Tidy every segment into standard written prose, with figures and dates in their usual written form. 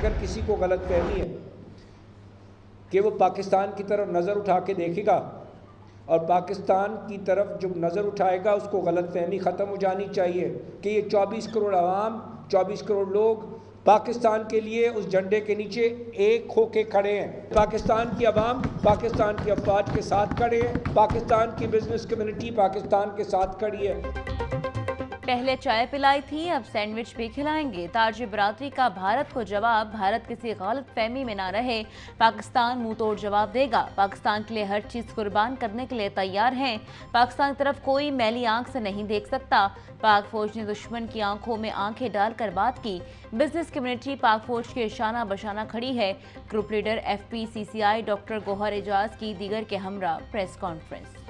अगर किसी को गलतफहमी है कि वो पाकिस्तान की तरफ नज़र उठा के देखेगा और पाकिस्तान की तरफ जो नज़र उठाएगा उसको गलतफहमी ख़त्म हो जानी चाहिए कि ये 24 करोड़ आवाम, 24 करोड़ लोग पाकिस्तान के लिए उस झंडे के नीचे एक होके खड़े हैं। पाकिस्तान की आवाम पाकिस्तान की अफवाज के साथ खड़े हैं, पाकिस्तान की बिजनेस कम्युनिटी पाकिस्तान के साथ खड़ी है। पहले चाय पिलाई थी, अब सैंडविच भी खिलाएंगे। ताजी बरादरी का भारत को जवाब, भारत किसी गलत फहमी में ना रहे, पाकिस्तान मुंह तोड़ जवाब देगा। पाकिस्तान के लिए हर चीज कुर्बान करने के लिए तैयार हैं। पाकिस्तान की तरफ कोई मैली आंख से नहीं देख सकता। पाक फौज ने दुश्मन की आंखों में आंखें डालकर बात की। बिजनेस कम्युनिटी पाक फौज के शाना बशाना खड़ी है। Group leader FPCCI doctor Gauhar Ejaz की दीगर के हमरा press conference.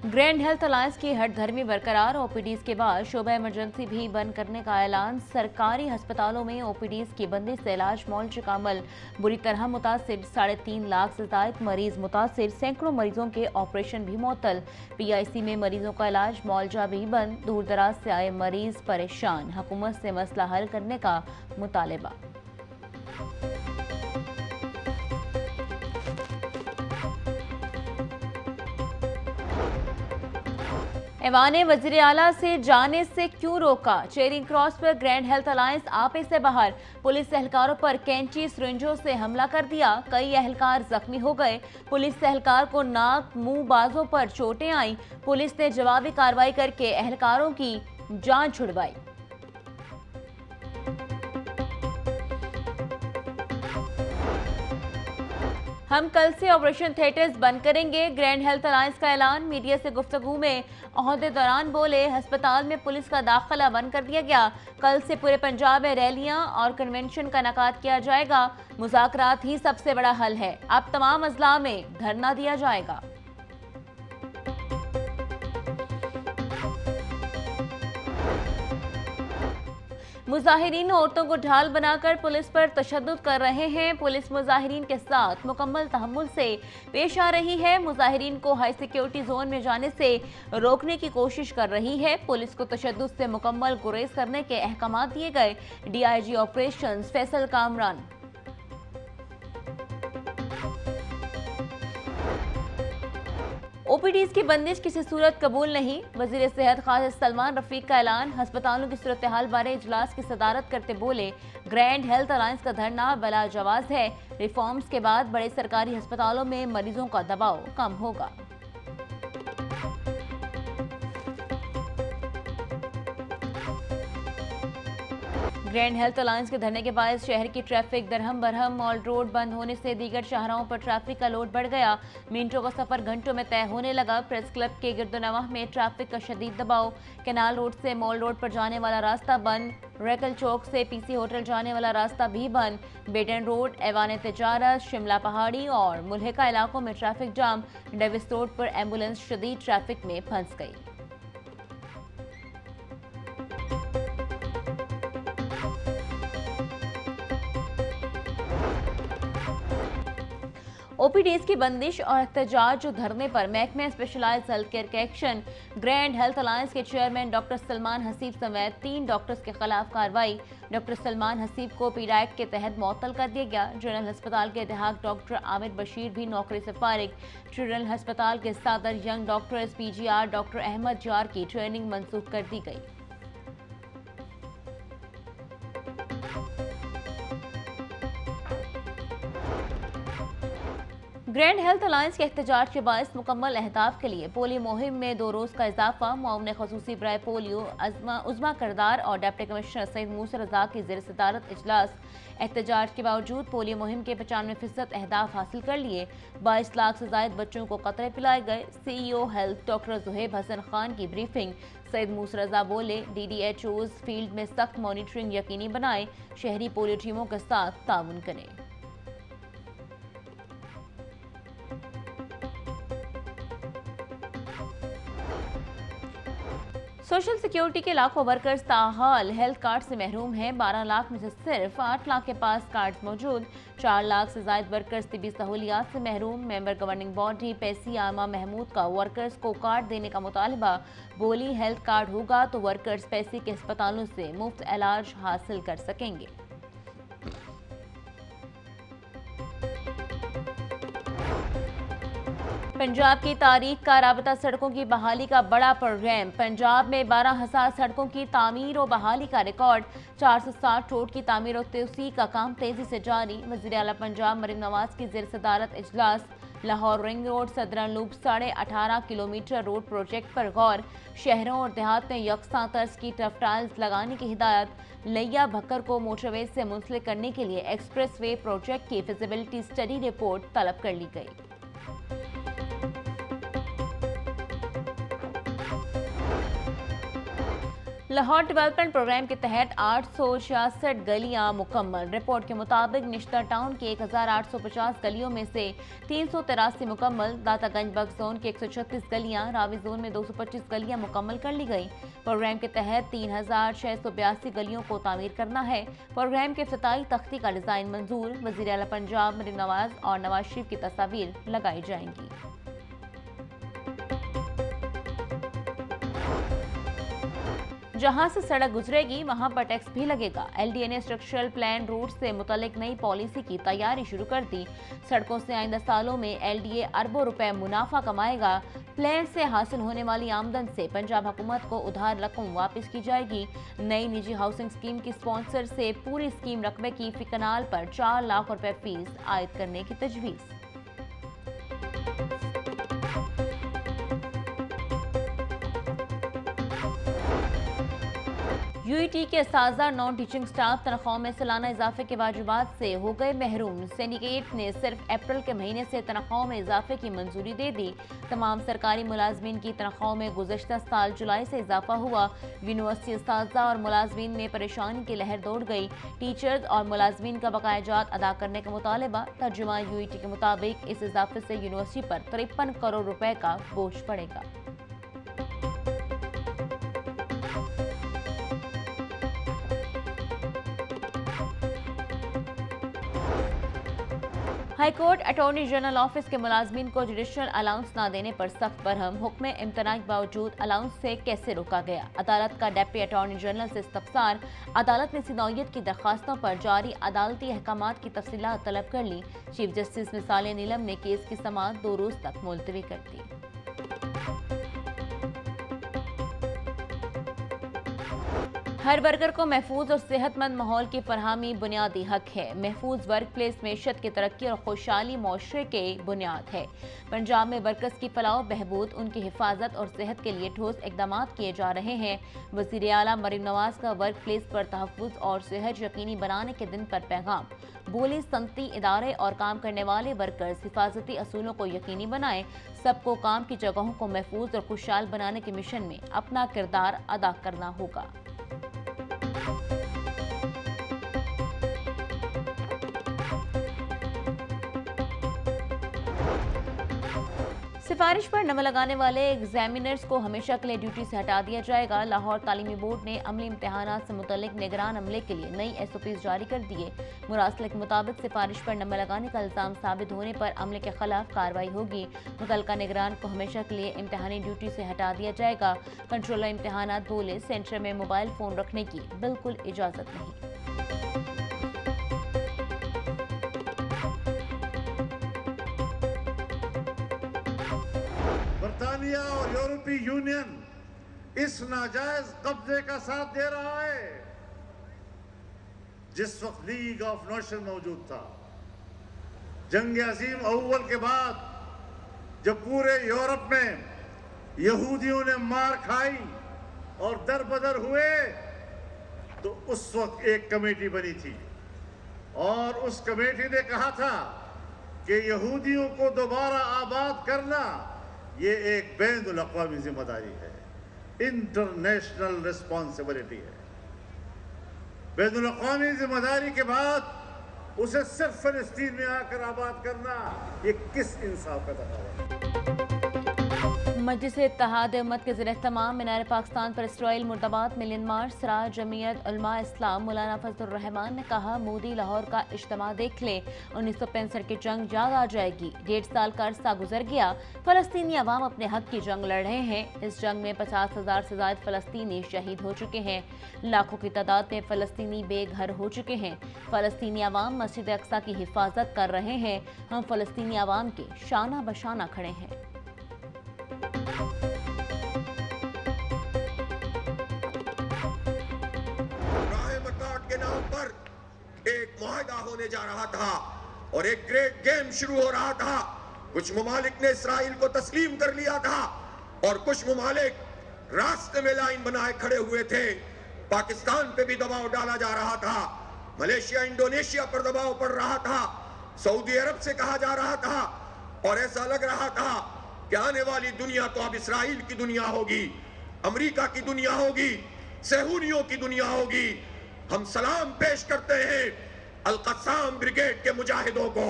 Grand health alliance की हठधर्मी बरकरार। OPDs के बाद शोबा इमरजेंसी भी बंद करने का ऐलान। सरकारी अस्पतालों में OPDs की बंदी से इलाज मौलज का अमल बुरी तरह मुतासिर। 3.5 लाख से ज्यादा मरीज मुतासिर, सैकड़ों मरीजों के ऑपरेशन भी मुअत्तल। PIC में मरीजों का इलाज मौलजा भी बंद। दूर दराज से आए मरीज परेशान, हुकूमत से मसला हल करने का मुतालबा। ऐवान वज़ीर आला से जाने से क्यों रोका? चेरिंग क्रॉस पर ग्रैंड हेल्थ अलायंस आपे से बाहर। पुलिस एहलकारों पर कैंची सिरिंजों से हमला कर दिया, कई एहलकार जख्मी हो गए। पुलिस एहलकार को नाक मुंह बाजों पर चोटें आई। पुलिस ने जवाबी कार्रवाई करके एहलकारों की जान छुड़वाई। हम कल से ऑपरेशन थिएटर्स बंद करेंगे, ग्रैंड हेल्थ अलायंस का ऐलान। मीडिया से गुफ्तगू में ओहदेदारान बोले, अस्पताल में पुलिस का दाखिला बंद कर दिया गया। कल से पूरे पंजाब में रैलियां और कन्वेंशन का इनेकाद किया जाएगा। मुज़ाकरात ही सबसे बड़ा हल है। अब तमाम अजला में धरना दिया जाएगा। मुजाहिरीन औरतों को ढाल बनाकर पुलिस पर तशद्दुद कर रहे हैं। पुलिस मुजाहिरीन के साथ मुकम्मल तहम्मुल से पेश आ रही है। मुजाहिरीन को हाई सिक्योरिटी जोन में जाने से रोकने की कोशिश कर रही है। पुलिस को तशद्दुद से मुकम्मल गुरेज करने के अहकाम दिए गए। DIG operations Faisal Kamran. OPDs की बंदिश किसी सूरत कबूल नहीं। वजीर सेहत खास सलमान रफीक का ऐलान। अस्पतालों की सूरत हाल बारे इजलास की सदारत करते बोले, ग्रैंड हेल्थ अलायंस का धरना बला जवाज है। रिफॉर्म्स के बाद बड़े सरकारी अस्पतालों में मरीजों का दबाव कम होगा। ग्रैंड हेल्थ अलायंस के धरने के बाद शहर की ट्रैफिक दरहम बरहम। मॉल रोड बंद होने से दीगर शाहराहों पर ट्रैफिक का लोड बढ़ गया। मिनटों का सफर घंटों में तय होने लगा। प्रेस क्लब के गिरदोनवाह में ट्रैफिक का शदीद दबाव। कैनाल रोड से मॉल रोड पर जाने वाला रास्ता बंद। रेकल चौक से PC होटल जाने वाला रास्ता भी बंद। बेडन रोड, ऐवान तिजारत, शिमला पहाड़ी और मुल्हिका इलाकों में ट्रैफिक जाम। डेविस रोड पर एम्बुलेंस शदीद ट्रैफिक में फंस गई। OPDs की बंदिश और एहतजाज धरने पर महकमे स्पेशलाइज्ड हेल्थ केयर के एक्शन। ग्रैंड हेल्थ अलायंस के चेयरमैन डॉक्टर सलमान हसीब समेत 3 डॉक्टर्स के खिलाफ कार्रवाई। डॉक्टर सलमान हसीब को PID एक्ट के तहत मुअत्तल कर दिया गया। जनरल अस्पताल के इत्तेहाक डॉक्टर आमिर बशीर भी नौकरी से फारिग। जनरल अस्पताल के सदर young doctors PGR doctor Ahmed जार की ट्रेनिंग मंसूख कर दी गई। ग्रैंड हेल्थ अलायंस के एहतजाज के बायस मुकम्मल अहदाफ के लिए पोलियो मुहिम में 2 रोज़ का इजाफा। मुआवन खसूसी बराए पोलियो उज़मा करदार और डिप्टी कमिश्नर सईद मूसा रज़ा की ज़ेर सदारत इजलास। एहतजाज के बावजूद पोलियो मुहिम के 95% अहदाफ हासिल कर लिए। 22 लाख से ज़ायद बच्चों को कतरे पिलाए गए। CEO health doctor Zuhaib Hasan Khan की ब्रीफिंग। सईद मूसा रज़ा बोले, DDHOs फील्ड में सख्त मॉनिटरिंग यकीनी बनाए, शहरी पोलियो टीमों के साथ ताउन करें। सोशल सिक्योरिटी के लाखों वर्कर्स ताहाल हेल्थ कार्ड से महरूम हैं। 12 लाख में से सिर्फ 8 लाख के पास कार्ड मौजूद। 4 लाख से ज्यादा वर्कर्स तिबी सहूलियात से महरूम। मेंबर गवर्निंग बॉडी पैसी आमा महमूद का वर्कर्स को कार्ड देने का मुतालबा। बोली हेल्थ कार्ड होगा तो वर्कर्स पैसी के अस्पतालों से मुफ्त इलाज हासिल कर सकेंगे। पंजाब की तारीख का राबता सड़कों की बहाली का बड़ा प्रोग्राम। पंजाब में 12,000 सड़कों की तामीर और बहाली का रिकॉर्ड। 460 रोड की तामीर और तोसी का काम तेजी से जारी। वज़ीर आला पंजाब मरीम नवाज की ज़ेर सदारत इजलास। Lahore ring road southern loop 18.5 kilometre road project पर गौर। शहरों और देहात में यकसा तर्ज की टफ टाइल्स लगाने की हिदायत। लिया भक्कर को मोटरवे से मुंसलिक करने के लिए एक्सप्रेस वे प्रोजेक्ट की फिजिबिलिटी स्टडी रिपोर्ट तलब कर ली गई। लाहौर डेवलपमेंट प्रोग्राम के तहत 866 गलियां मुकम्मल। रिपोर्ट के मुताबिक निश्ता टाउन की 1850 गलियों में से 383 मुकम्मल। दातागंज बग जोन की 136 गलियां, रावी जोन में 225 गलियां मुकम्मल कर ली गई। प्रोग्राम के तहत 3682 गलियों को तामीर करना है। प्रोग्राम के इफ्तिताई तख्ती का डिजाइन मंजूर। वज़ीर आला पंजाब मरीम नवाज और नवाज शरीफ की तस्वीर लगाई जाएंगी। जहां से सड़क गुजरेगी वहां पर टैक्स भी लगेगा। एलडीए ने स्ट्रक्चरल प्लान रूट से मुतालिक नई पॉलिसी की तैयारी शुरू कर दी। सड़कों से आइंदा सालों में एलडीए अरबों रुपए मुनाफा कमाएगा। प्लान से हासिल होने वाली आमदन से पंजाब हुकूमत को उधार रकम वापस की जाएगी। नई निजी हाउसिंग स्कीम की स्पॉन्सर से पूरी स्कीम रकबे की फी कनाल पर 4 लाख रुपए फीस आयद करने की तजवीज़। यूईटी के साजा नॉन टीचिंग स्टाफ तनख्वाहों में सालाना इजाफे के वाजिबात से हो गए महरूम। सिंडिकेट ने सिर्फ अप्रैल के महीने से तनख्वाहों में इजाफे की मंजूरी दे दी। तमाम सरकारी मुलाजमीन की तनख्वाहों में गुज़श्ता साल जुलाई से इजाफा हुआ। यूनिवर्सिटी उस्ताज़ा और मुलाजमीन में परेशानी की लहर दौड़ गई। टीचर्स और मुलाजमीन का बकायाजात अदा करने का मुतालबा। तर्जुमान यूईटी के मुताबिक इस इजाफे से यूनिवर्सिटी पर 53 करोड़ रुपए का बोझ पड़ेगा। हाईकोर्ट अटॉर्नी जनरल ऑफिस के मुलाजमीन को जुडिशल अलाउंस न देने पर सख्त बरहम। हुक्म इम्तना के बावजूद अलाउंस से कैसे रोका गया। अदालत का डिप्टी अटॉर्नी जनरल से इस्तफसार। अदालत ने सिनोयत की दरखास्तों पर जारी अदालती अहकामात की तफसीलात तलब कर ली। चीफ जस्टिस मिसाल नीलम ने केस की समाअत 2 रोज तक मुलतवी कर दी। हर वर्कर को महफूज और सेहतमंद माहौल की फरहमी बुनियादी हक है। महफूज वर्क प्लेस मैशत की तरक्की और खुशहाली मुआशरे के बुनियाद है। पंजाब में वर्कर्स की फलाह बहबूद, उनकी हिफाजत और सेहत के लिए ठोस इकदाम किए जा रहे हैं। वज़ीर आला मरीम नवाज का वर्क प्लेस पर तहफ़्फ़ुज़ और सेहत यकीनी बनाने के दिन पर पैगाम। बोली सनती इदारे और काम करने वाले वर्कर्स हिफाजती असूलों को यकीनी बनाएं। सबको काम की जगहों को महफूज और खुशहाल बनाने के मिशन में अपना किरदार अदा करना होगा। सिफारिश पर नंबर लगाने वाले एग्जामिनर्स को हमेशा के लिए ड्यूटी से हटा दिया जाएगा। लाहौर तालीमी बोर्ड ने अमली इम्तिहानात से मुतल्लिक निगरान अमले के लिए नई SOPs जारी कर दिए। मुरासले के मुताबिक सिफारिश पर नंबर लगाने का इल्जाम साबित होने पर अमले के खिलाफ कार्रवाई होगी। मुतल्लिका निगरान को हमेशा के लिए इम्तिहानी ड्यूटी से हटा दिया जाएगा। कंट्रोलर इम्तिहानात बोले सेंटर में मोबाइल फोन रखने की बिल्कुल इजाजत नहीं। बरतानिया और यूरोपीय यूनियन इस नाजायज कब्जे का साथ दे रहा है। जिस वक्त लीग ऑफ नेशन मौजूद था, जंग अजीम अव्वल के बाद जब पूरे यूरोप में यहूदियों ने मार खाई और दरबदर हुए, तो उस वक्त एक कमेटी बनी थी और उस कमेटी ने कहा था कि यहूदियों को दोबारा आबाद करना ये एक बैनुल अक़वामी जिम्मेदारी है, इंटरनेशनल रिस्पॉन्सिबिलिटी है। बैनुल अक़वामी जिम्मेदारी के बाद उसे सिर्फ फिलिस्तीन में आकर आबाद करना, ये किस इंसाफ का दफा है। मजलिस इत्तेहाद उम्मत के ज़ेर-ए-एहतमाम मीनार पाकिस्तान पर इसराइल मुर्दाबाद मिलियन मार्च। सराज जमीयत उलमा इस्लाम मौलाना फजलुर रहमान ने कहा, मोदी लाहौर का इज्तिमा देख ले, 1965 की जंग याद आ जाएगी। 1.5 साल का अरसा गुजर गया, फ़लस्तीनी अवाम अपने हक की जंग लड़ रहे हैं। इस जंग में 50,000 से ज़ायद फ़लस्तीनी शहीद हो चुके हैं। लाखों की तादाद में फ़लस्तीनी बेघर हो चुके हैं। फ़लस्तीनी अवाम मस्जिद अक्सा की हिफाजत कर रहे हैं। हम फ़लस्तीनी अवाम के शाना बशाना खड़े हैं। के नाम पर एक मुआहदा होने जा रहा था और एक ग्रेट गेम शुरू हो रहा था। कुछ ममालिक ने इसराइल को तस्लीम कर लिया था और कुछ ममालिक रास्ते में लाइन बनाए खड़े हुए थे। पाकिस्तान पे भी दबाव डाला जा रहा था, मलेशिया इंडोनेशिया पर दबाव पड़ रहा था, सऊदी अरब से कहा जा रहा था और ऐसा लग रहा था कि आने वाली दुनिया तो अब इसराइल की दुनिया होगी, अमेरिका की दुनिया होगी, सहूनियों की दुनिया होगी। हम सलाम पेश करते हैं अल-क़स्साम ब्रिगेड के मुजाहिदों को।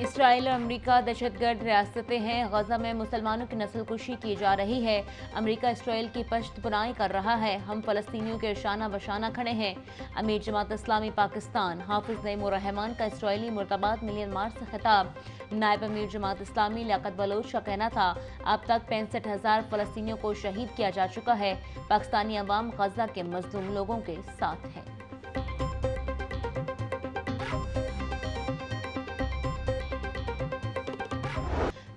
इसराइल और अमेरिका दहशतगर्द रियासतें हैं। गजा में मुसलमानों की नस्लकुशी की जा रही है। अमेरिका इसराइल की पश्त बुनाई कर रहा है। हम फ़लस्तीनियों के शाना बशाना खड़े हैं। अमीर जमात इस्लामी पाकिस्तान हाफिज नईमुर रहमान का इसराइली मुर्दाबाद मिलियन मार्च से खिताब। नायब अमीर जमात इस्लामी लियाकत बलोच का कहना था, अब तक 65,000 फ़लस्तीनियों को शहीद किया जा चुका है। पाकिस्तानी अवाम गजा के मजलूम लोगों के साथ है।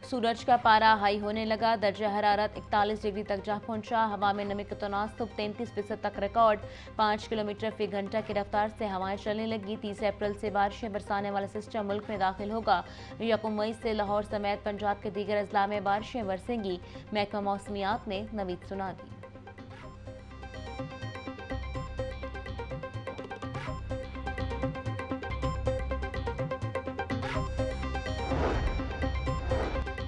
सूरज का पारा हाई होने लगा। दर्जा हरारत 41 डिग्री तक जा पहुंचा। हवा में नमी का तनासुब 33% तक रिकॉर्ड। 5 किलोमीटर फी घंटा की रफ्तार से हवाएं चलने लगी। 30 अप्रैल से बारिशें बरसाने वाला सिस्टम मुल्क में दाखिल होगा। 1 मई से लाहौर समेत पंजाब के दीगर अजला में बारिशें बरसेंगी। महकमा मौसमियात ने नवीद सुना दी।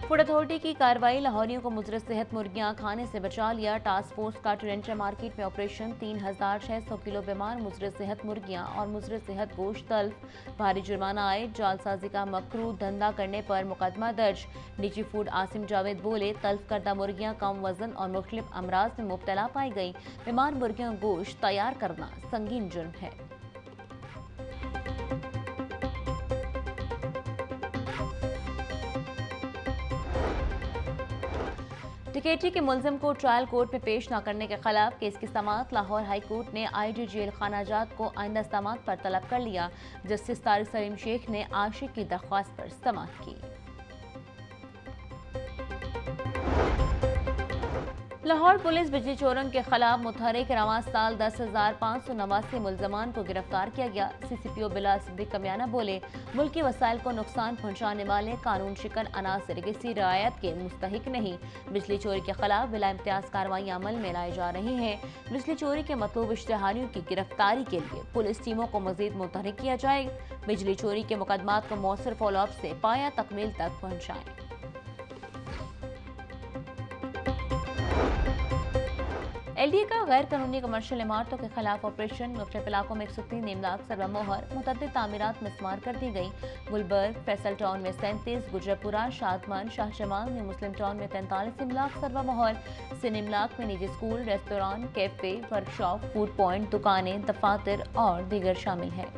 फूड अथॉरिटी की कार्रवाई। लाहौरियों को मुजर सेहत मुर्गियां खाने से बचा लिया। टास्क फोर्स का टोरंटो मार्केट में ऑपरेशन। 3,600 किलो बीमार मुजर सेहत मुर्गियां और मुजर सेहत गोश्त तल्फ। भारी जुर्माना आए। जालसाजी का मकरू धंधा करने पर मुकदमा दर्ज। डीजी फूड आसिम जावेद बोले, तल्फ करदा मुर्गियां कम वजन और मुख्तलिफ अमराज में मुब्तला पाई गई। बीमार मुर्गियों गोश्त तैयार करना संगीन जुर्म है। टिकेटी के मुलजिम को ट्रायल कोर्ट में पेश न करने के खिलाफ केस की समाअत। लाहौर हाई कोर्ट ने आईजी जेल खानाजात को आइंदा समाअत पर तलब कर लिया। जस्टिस तारिक सलीम शेख ने आशिक की दरख्वास्त पर समाअत की। लाहौर पुलिस बिजली चोरों के खिलाफ मुतहरिक रवां साल 10,589 मुलजमान को गिरफ्तार किया गया। CCPO बिलाल सिद्दीक कमियाना बोले, मुल्की वसाइल को नुकसान पहुंचाने वाले कानून शिकन अनासर किसी रियायत के मुस्तहिक नहीं। बिजली चोरी के खिलाफ बिला इम्तियाज कार्रवाई अमल में लाई जा रही हैं। बिजली चोरी के मतलूब इश्तिहारियों की गिरफ्तारी के लिए पुलिस टीमों को मजीद मुतहरिक किया जाए। बिजली चोरी के मुकदमात को मौसर फॉलोअप से पाया तकमील तक पहुँचाएं। LDA का गैर कानूनी कमर्शियल इमारतों के खिलाफ ऑपरेशन। मुख्तलिफ इलाकों में 103 इमलाक सरवा मोहर। मुतअद्दिद तामीरात मिस्मार कर दी गई। गुलबर्ग फैसल टाउन में 37, गुजरपुरा शादमान शाह जमाल में मुस्लिम टाउन में 43 इमलाक सरवा मोहर। सिन इमलाक में निजी school, restaurant, cafe, workshop, food point, दुकानें, दफातर और दीगर शामिल हैं।